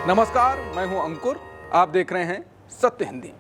नमस्कार, मैं हूं अंकुर। आप देख रहे हैं सत्य हिंदी।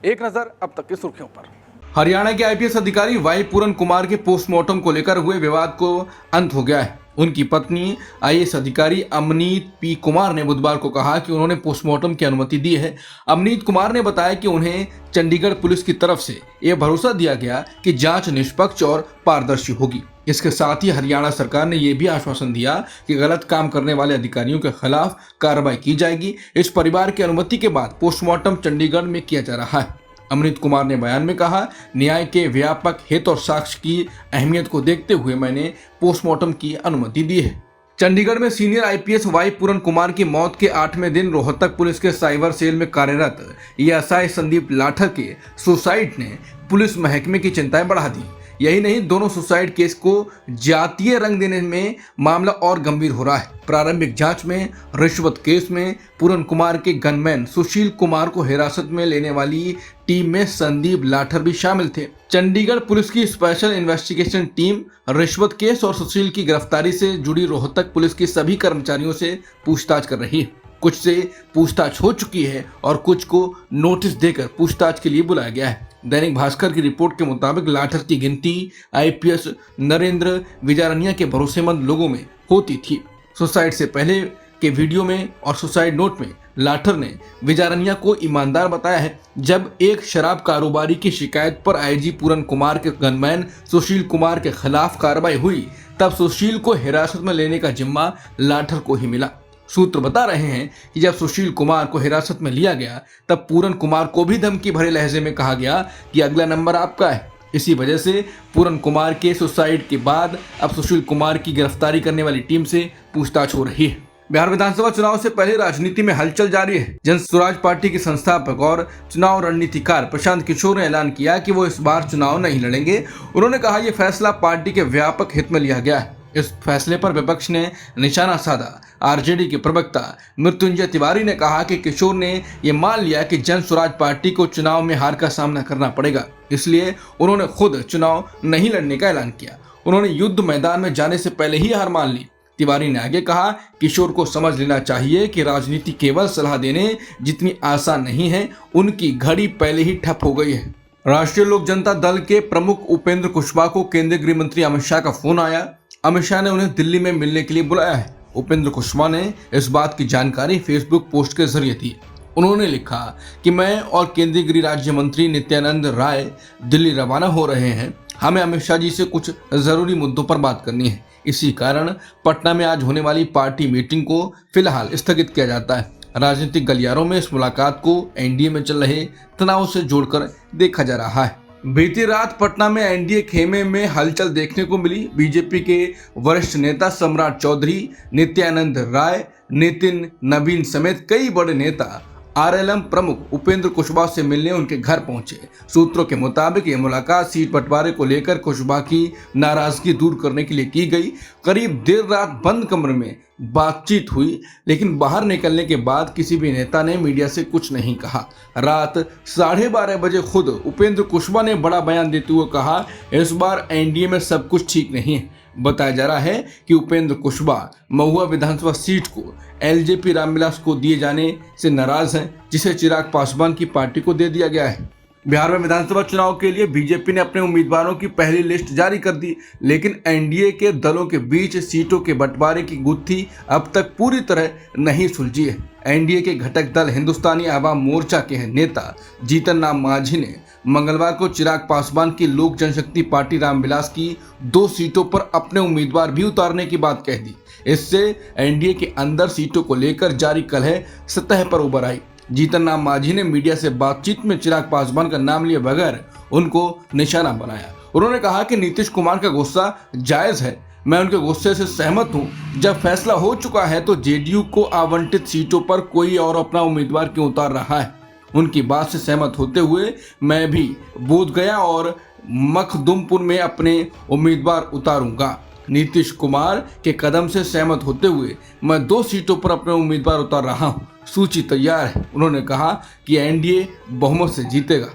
एक नजर अब तक की सुर्खियों पर। हरियाणा के आईपीएस अधिकारी वाई पूरन कुमार के पोस्टमार्टम को लेकर हुए विवाद को अंत हो गया है। उनकी पत्नी आईएएस अधिकारी अमनीत पी कुमार ने बुधवार को कहा कि उन्होंने पोस्टमार्टम की अनुमति दी है। अमनीत कुमार ने बताया कि उन्हें चंडीगढ़ पुलिस की तरफ से यह भरोसा दिया गया कि जांच निष्पक्ष और पारदर्शी होगी। इसके साथ ही हरियाणा सरकार ने यह भी आश्वासन दिया कि गलत काम करने वाले अधिकारियों के खिलाफ कार्रवाई की जाएगी। इस परिवार की अनुमति के बाद पोस्टमार्टम चंडीगढ़ में किया जा रहा है। अमृत कुमार ने बयान में कहा, न्याय के व्यापक हित और साक्ष्य की अहमियत को देखते हुए मैंने पोस्टमार्टम की अनुमति दी है। चंडीगढ़ में सीनियर आईपीएस वाई पूरन कुमार की मौत के 8वें दिन रोहतक पुलिस के साइबर सेल में कार्यरत एएसआई संदीप लाठर के सुसाइड ने पुलिस महकमे की चिंताएं बढ़ा दी। यही नहीं, दोनों सुसाइड केस को जातीय रंग देने में मामला और गंभीर हो रहा है। प्रारंभिक जांच में रिश्वत केस में पूरन कुमार के गनमैन सुशील कुमार को हिरासत में लेने वाली टीम में संदीप लाठर भी शामिल थे। चंडीगढ़ पुलिस की स्पेशल इन्वेस्टिगेशन टीम रिश्वत केस और सुशील की गिरफ्तारी से जुड़ी रोहतक पुलिस के सभी कर्मचारियों से पूछताछ कर रही है। कुछ से पूछताछ हो चुकी है और कुछ को नोटिस देकर पूछताछ के लिए बुलाया गया है। दैनिक भास्कर की रिपोर्ट के मुताबिक लाठर की गिनती आईपीएस नरेंद्र विजारनिया के भरोसेमंद लोगों में होती थी। सुसाइड से पहले के वीडियो में और सुसाइड नोट में लाठर ने विजारनिया को ईमानदार बताया है। जब एक शराब कारोबारी की शिकायत पर आईजी पूरन कुमार के गनमैन सुशील कुमार के खिलाफ कार्रवाई हुई, तब सुशील को हिरासत में लेने का जिम्मा लाठर को ही मिला। सूत्र बता रहे हैं कि जब सुशील कुमार को हिरासत में लिया गया, तब पूरन कुमार को भी धमकी भरे लहजे में कहा गया कि अगला नंबर आपका है। इसी वजह से पूरन कुमार के सुसाइड के बाद अब सुशील कुमार की गिरफ्तारी करने वाली टीम से पूछताछ हो रही है। बिहार विधानसभा चुनाव से पहले राजनीति में हलचल जारी है। जन स्वराज पार्टी के संस्थापक और चुनाव रणनीतिकार प्रशांत किशोर ने ऐलान किया कि वो इस बार चुनाव नहीं लड़ेंगे। उन्होंने कहा, यह फैसला पार्टी के व्यापक हित में लिया गया है। इस फैसले पर विपक्ष ने निशाना साधा। आरजेडी के प्रवक्ता मृत्युंजय तिवारी ने कहा कि किशोर ने यह मान लिया कि जन स्वराज पार्टी को चुनाव में हार का सामना करना पड़ेगा, इसलिए उन्होंने खुद चुनाव नहीं लड़ने का ऐलान किया। उन्होंने युद्ध मैदान में जाने से पहले ही हार मान ली। तिवारी ने आगे कहा, किशोर को समझ लेना चाहिए कि राजनीति केवल सलाह देने जितनी आसान नहीं है, उनकी घड़ी पहले ही ठप हो गई है। राष्ट्रीय लोक जनता दल के प्रमुख उपेंद्र कुशवाहा को केंद्रीय गृह मंत्री अमित शाह का फोन आया। अमित शाह ने उन्हें दिल्ली में मिलने के लिए बुलाया है। उपेंद्र कुशवाहा ने इस बात की जानकारी फेसबुक पोस्ट के जरिए दी। उन्होंने लिखा कि मैं और केंद्रीय गृह राज्य मंत्री नित्यानंद राय दिल्ली रवाना हो रहे हैं। हमें अमित शाह जी से कुछ जरूरी मुद्दों पर बात करनी है। इसी कारण पटना में आज होने वाली पार्टी मीटिंग को फिलहाल स्थगित किया जाता है। राजनीतिक गलियारों में इस मुलाकात को एनडीए में चल रहे तनाव से जोड़कर देखा जा रहा है। बीती रात पटना में एनडीए खेमे में हलचल देखने को मिली। बीजेपी के वरिष्ठ नेता सम्राट चौधरी, नित्यानंद राय, नितिन नवीन समेत कई बड़े नेता आरएलएम प्रमुख उपेंद्र कुशवाहा से मिलने उनके घर पहुंचे। सूत्रों के मुताबिक ये मुलाकात सीट बंटवारे को लेकर कुशवाहा की नाराजगी दूर करने के लिए की गई। करीब देर रात बंद कमरे में बातचीत हुई, लेकिन बाहर निकलने के बाद किसी भी नेता ने मीडिया से कुछ नहीं कहा। रात 12:30 बजे खुद उपेंद्र कुशवाहा ने बड़ा बयान देते हुए कहा, इस बार एनडीए में सब कुछ ठीक नहीं है। बताया जा रहा है कि उपेंद्र कुशवाहा महुआ विधानसभा सीट को एलजेपी रामविलास को दिए जाने से नाराज हैं, जिसे चिराग पासवान की पार्टी को दे दिया गया है। बिहार में विधानसभा चुनाव के लिए बीजेपी ने अपने उम्मीदवारों की पहली लिस्ट जारी कर दी, लेकिन एनडीए के दलों के बीच सीटों के बंटवारे की गुत्थी अब तक पूरी तरह नहीं सुलझी है। एनडीए के घटक दल हिंदुस्तानी आवाम मोर्चा के नेता जीतन राम मांझी ने मंगलवार को चिराग पासवान की लोक जनशक्ति पार्टी रामविलास की 2 सीटों पर अपने उम्मीदवार भी उतारने की बात कह दी। इससे एनडीए के अंदर सीटों को लेकर जारी कलह सतह पर उभर आई। जीतन राम मांझी ने मीडिया से बातचीत में चिराग पासवान का नाम लिए बगैर उनको निशाना बनाया। उन्होंने कहा कि नीतीश कुमार का गुस्सा जायज है, मैं उनके गुस्से से सहमत हूं। जब फैसला हो चुका है तो जेडीयू को आवंटित सीटों पर कोई और अपना उम्मीदवार क्यों उतार रहा है। उनकी बात से सहमत होते हुए मैं भी बोध गया और मखदुमपुर में अपने उम्मीदवार उतारूंगा। नीतीश कुमार के कदम से सहमत होते हुए मैं 2 सीटों पर अपने उम्मीदवार उतार रहा हूं। सूची तैयार है। उन्होंने कहा कि एनडीए बहुमत से जीतेगा।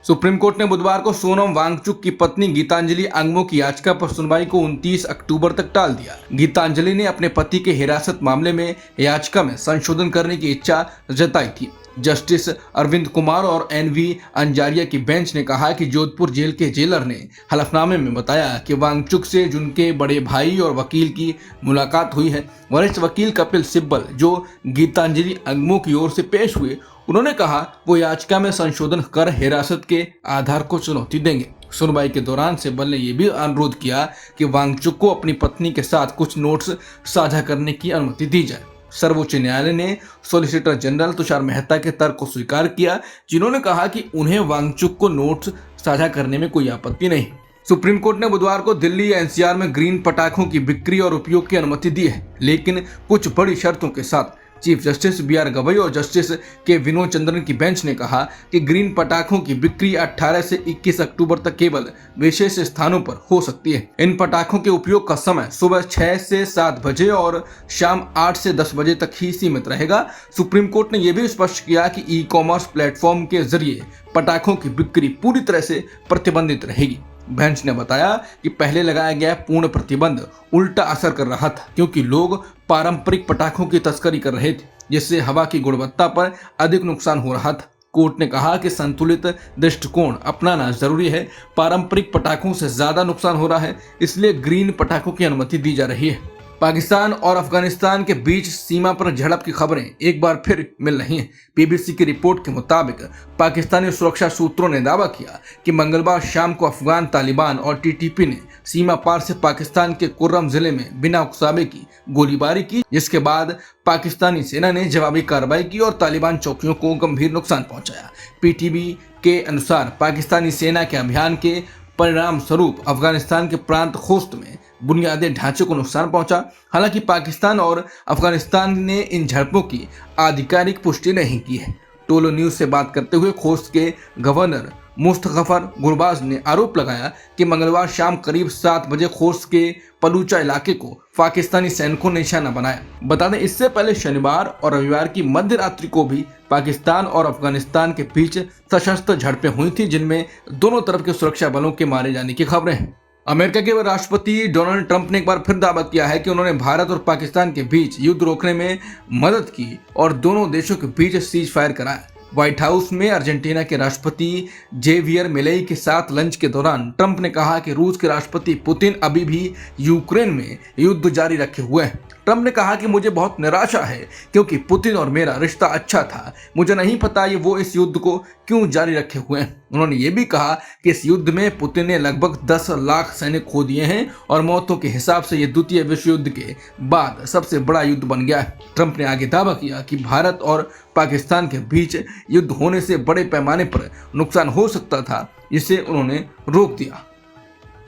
सुप्रीम कोर्ट ने बुधवार को सोनम वांगचुक की पत्नी गीतांजलि अंगमो की याचिका पर सुनवाई को 29 अक्टूबर तक टाल दिया। गीतांजलि ने अपने पति के हिरासत मामले में याचिका में संशोधन करने की इच्छा जताई थी। जस्टिस अरविंद कुमार और एनवी अंजारिया की बेंच ने कहा कि जोधपुर जेल के जेलर ने हलफनामे में बताया कि वांगचुक से उनके बड़े भाई और वकील की मुलाकात हुई है। वरिष्ठ वकील कपिल सिब्बल, जो गीतांजलि अंगमो की ओर से पेश हुए, उन्होंने कहा वो याचिका में संशोधन कर हिरासत के आधार को चुनौती देंगे। सुनवाई के दौरान सिब्बल ने यह भी अनुरोध किया कि वांगचुक को अपनी पत्नी के साथ कुछ नोट्स साझा करने की अनुमति दी जाए। सर्वोच्च न्यायालय ने सॉलिसिटर जनरल तुषार मेहता के तर्क को स्वीकार किया, जिन्होंने कहा कि उन्हें वांगचुक को नोट्स साझा करने में कोई आपत्ति नहीं। सुप्रीम कोर्ट ने बुधवार को दिल्ली या एनसीआर में ग्रीन पटाखों की बिक्री और उपयोग की अनुमति दी है, लेकिन कुछ बड़ी शर्तों के साथ। Chief justice B R. गवई और जस्टिस के विनोद चंद्रन की बेंच ने कहा कि ग्रीन पटाखों की बिक्री 18 से 21 अक्टूबर तक केवल विशेष स्थानों पर हो सकती है। इन पटाखों के उपयोग का समय सुबह 6 से 7 बजे और शाम 8 से 10 बजे तक ही सीमित रहेगा। सुप्रीम कोर्ट ने यह भी स्पष्ट किया कि ई-कॉमर्स प्लेटफॉर्म के जरिए पटाखों की बिक्री पूरी तरह से प्रतिबंधित रहेगी। बेंच ने बताया कि पहले लगाया गया पूर्ण प्रतिबंध उल्टा असर कर रहा था, क्योंकि लोग पारंपरिक पटाखों की तस्करी कर रहे थे, जिससे हवा की गुणवत्ता पर अधिक नुकसान हो रहा था। कोर्ट ने कहा कि संतुलित दृष्टिकोण अपनाना जरूरी है। पारंपरिक पटाखों से ज्यादा नुकसान हो रहा है, इसलिए ग्रीन पटाखों की अनुमति दी जा रही है। पाकिस्तान और अफगानिस्तान के बीच सीमा पर झड़प की खबरें एक बार फिर मिल रही हैं। बीबीसी की रिपोर्ट के मुताबिक पाकिस्तानी सुरक्षा सूत्रों ने दावा किया कि मंगलवार शाम को अफगान तालिबान और टीटीपी ने सीमा पार से पाकिस्तान के कुर्रम जिले में बिना उकसावे की गोलीबारी की, जिसके बाद पाकिस्तानी सेना ने जवाबी कार्रवाई की और तालिबान चौकियों को गंभीर नुकसान पहुंचाया। पीटीबी के अनुसार पाकिस्तानी सेना के अभियान के परिणाम स्वरूप अफगानिस्तान के प्रांत खोस्त में बुनियादी ढांचे को नुकसान पहुंचा। हालांकि पाकिस्तान और अफगानिस्तान ने इन झड़पों की आधिकारिक पुष्टि नहीं की है। टोलो न्यूज से बात करते हुए खोस्त के गवर्नर मुस्तफर गुरबाज ने आरोप लगाया कि मंगलवार शाम करीब 7 बजे खोस्त के पलूचा इलाके को पाकिस्तानी सैनिकों ने निशाना बनाया। बता दें, इससे पहले शनिवार और रविवार की मध्य रात्रि को भी पाकिस्तान और अफगानिस्तान के बीच सशस्त्र झड़पें हुई थी, जिनमें दोनों तरफ के सुरक्षा बलों के मारे जाने की खबरें हैं। अमेरिका के राष्ट्रपति डोनाल्ड ट्रंप ने एक बार फिर दावा किया है कि उन्होंने भारत और पाकिस्तान के बीच युद्ध रोकने में मदद की और दोनों देशों के बीच सीज फायर कराया। व्हाइट हाउस में अर्जेंटीना के राष्ट्रपति जेवियर मिलेई के साथ लंच के दौरान ट्रंप ने कहा कि रूस के राष्ट्रपति पुतिन अभी भी यूक्रेन में युद्ध जारी रखे हुए हैं। ट्रंप ने कहा कि मुझे बहुत निराशा है, क्योंकि पुतिन और मेरा रिश्ता अच्छा था। मुझे नहीं पता ये वो इस युद्ध को क्यों जारी रखे हुए हैं। उन्होंने ये भी कहा कि इस युद्ध में पुतिन ने लगभग 10 लाख सैनिक खो दिए हैं और मौतों के हिसाब से ये द्वितीय विश्व युद्ध के बाद सबसे बड़ा युद्ध बन गया है। ट्रंप ने आगे दावा किया कि भारत और पाकिस्तान के बीच युद्ध होने से बड़े पैमाने पर नुकसान हो सकता था, जिसे उन्होंने रोक दिया।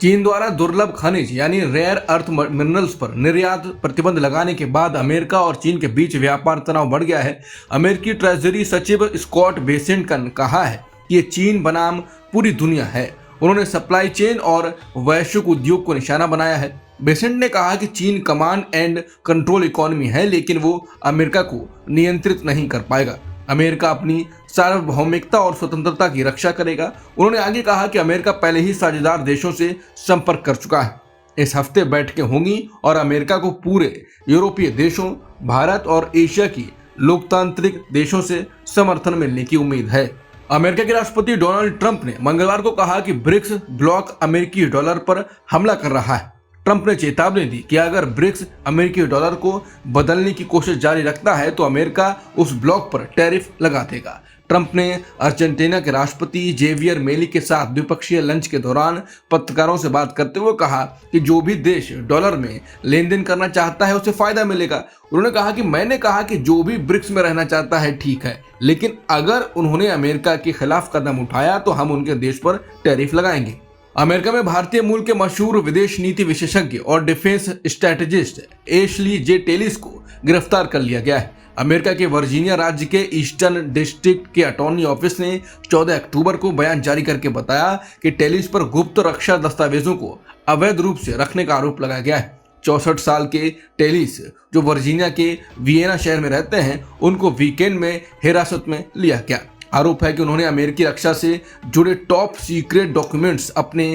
चीन द्वारा दुर्लभ खनिज यानी रेयर अर्थ मिनरल्स पर निर्यात प्रतिबंध लगाने के बाद अमेरिका और चीन के बीच व्यापार तनाव बढ़ गया है। अमेरिकी ट्रेजरी सचिव स्कॉट बेसेंट ने कहा है कि ये चीन बनाम पूरी दुनिया है। उन्होंने सप्लाई चेन और वैश्विक उद्योग को निशाना बनाया है। बेसेंट ने कहा कि चीन कमांड एंड कंट्रोल इकोनॉमी है, लेकिन वो अमेरिका को नियंत्रित नहीं कर पाएगा। अमेरिका अपनी सार्वभौमिकता और स्वतंत्रता की रक्षा करेगा। उन्होंने आगे कहा कि अमेरिका पहले ही साझेदार देशों से संपर्क कर चुका है। इस हफ्ते बैठकें होंगी और अमेरिका को पूरे यूरोपीय देशों, भारत और एशिया की लोकतांत्रिक देशों से समर्थन मिलने की उम्मीद है। अमेरिका के राष्ट्रपति डोनाल्ड ट्रंप ने मंगलवार को कहा कि ब्रिक्स ब्लॉक अमेरिकी डॉलर पर हमला कर रहा है। ट्रंप ने चेतावनी दी कि अगर ब्रिक्स अमेरिकी डॉलर को बदलने की कोशिश जारी रखता है तो अमेरिका उस ब्लॉक पर टैरिफ लगा देगा। ट्रंप ने अर्जेंटीना के राष्ट्रपति जेवियर मिलेई के साथ द्विपक्षीय लंच के दौरान पत्रकारों से बात करते हुए कहा कि जो भी देश डॉलर में लेन देन करना चाहता है उसे फायदा मिलेगा। उन्होंने कहा कि मैंने कहा कि जो भी ब्रिक्स में रहना चाहता है ठीक है, लेकिन अगर उन्होंने अमेरिका के खिलाफ कदम उठाया तो हम उनके देश पर टैरिफ लगाएंगे। अमेरिका में भारतीय मूल के मशहूर विदेश नीति विशेषज्ञ और डिफेंस स्ट्रेटेजिस्ट एशली जे टेलिस को गिरफ्तार कर लिया गया है। अमेरिका के वर्जीनिया राज्य के ईस्टर्न डिस्ट्रिक्ट के अटॉर्नी ऑफिस ने 14 अक्टूबर को बयान जारी करके बताया कि टेलिस पर गुप्त रक्षा दस्तावेजों को अवैध रूप से रखने का आरोप लगाया गया है। 64 साल के टेलिस, जो वर्जीनिया के वियना शहर में रहते हैं, उनको वीकेंड में हिरासत में लिया गया। आरोप है कि उन्होंने अमेरिकी रक्षा से जुड़े टॉप सीक्रेट डॉक्यूमेंट्स अपने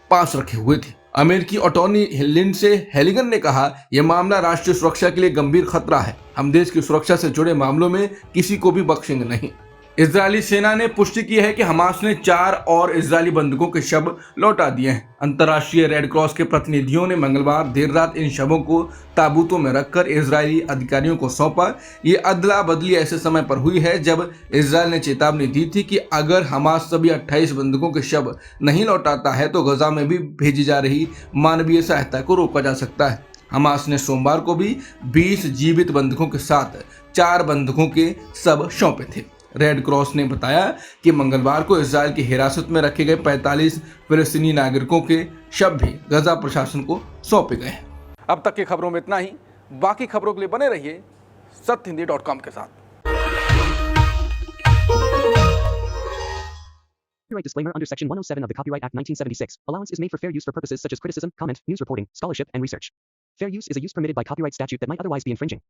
पास रखे हुए थे। अमेरिकी अटॉर्नी लिंडसे हेलिगन ने कहा, यह मामला राष्ट्रीय सुरक्षा के लिए गंभीर खतरा है। हम देश की सुरक्षा से जुड़े मामलों में किसी को भी बख्शेंगे नहीं। इजरायली सेना ने पुष्टि की है कि हमास ने 4 और इजरायली बंधकों के शव लौटा दिए हैं। अंतर्राष्ट्रीय रेड क्रॉस के प्रतिनिधियों ने मंगलवार देर रात इन शवों को ताबूतों में रखकर इजरायली अधिकारियों को सौंपा। ये अदला बदली ऐसे समय पर हुई है जब इजरायल ने चेतावनी दी थी कि अगर हमास सभी 28 बंधकों के शव नहीं लौटाता है तो गजा में भी भेजी जा रही मानवीय सहायता को रोका जा सकता है। हमास ने सोमवार को भी 20 जीवित बंधकों के साथ 4 बंधकों के शव सौंपे थे। रेड क्रॉस ने बताया कि मंगलवार को इजरायल की हिरासत में रखे गए 45 फिलिस्तीनी नागरिकों के शव भी गजा प्रशासन को सौंपे गए हैं। अब तक की खबरों में इतना ही। बाकी खबरों के लिए बने रहिए सत्यहिंदी.com के साथ। Copyright disclaimer under Section 107 of the Copyright Act 1976. Allowance is made for fair use for purposes such as criticism, comment, news reporting, scholarship, and research. Fair use is a use permitted by copyright statute that might otherwise be infringing.